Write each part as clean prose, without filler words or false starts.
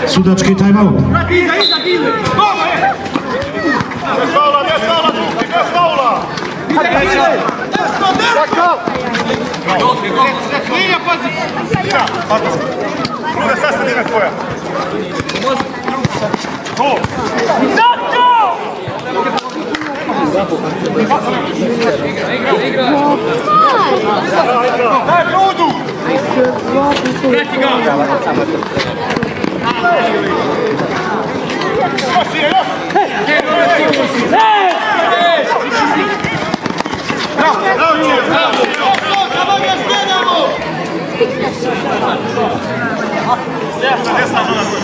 Sudački timeout. Bez faula, Duki, bez faula! Linija, pazi! Luda, sad sredina tvoja! Go! Zato! Daj, Ludu! Preti ga! Još je, još!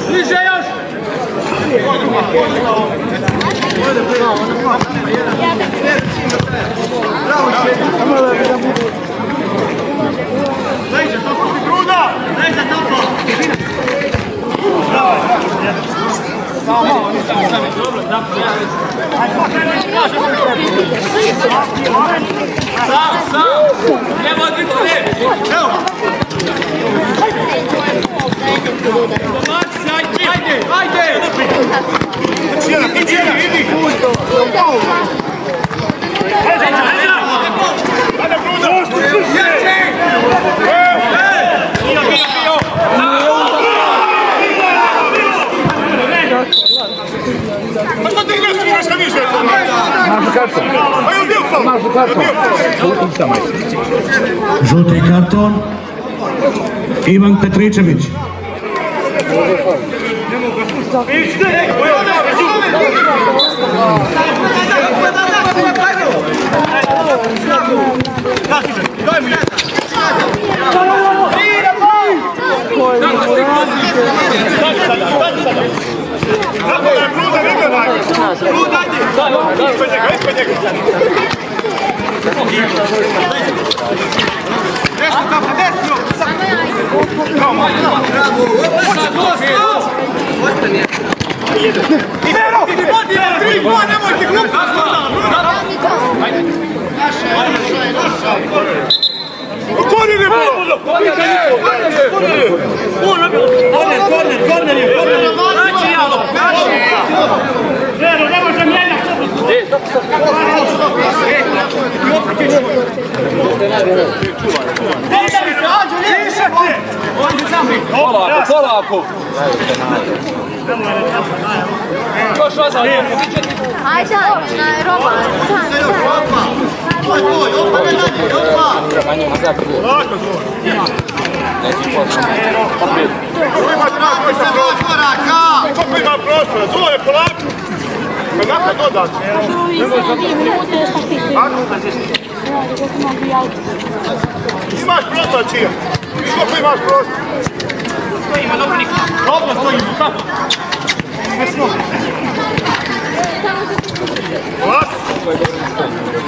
Bliže još! Gruda! Žuti karton Ivan Petričević. Polako! Još vas ali lijepo, vićete? Ajde, Roba! Polako to! Koliko ima prostora? Zove polako! Kako dodat? Imaš prostora, Čija? Koliko imaš prostora? Stojimo, dobro nikada. Dobro stojimo, kako? Polako!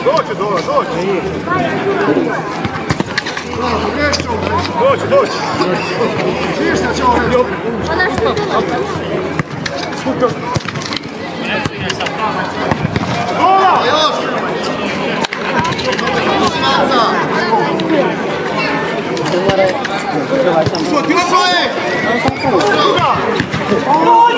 Doće dole, doće! Doći! Svišta će ovo! Ona što? Dola! Još! Što ti osvoje? Druga! Druga!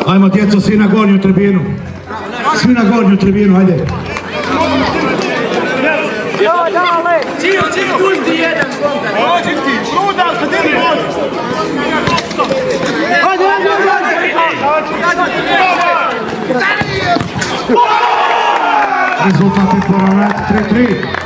Ajmo djeco, svi na gornju tribinu. Svi na gornju tribinu, ajde. Čio, pusti jedan kontakt. Dođi ti, Luda, Rezultat temporal 3-3.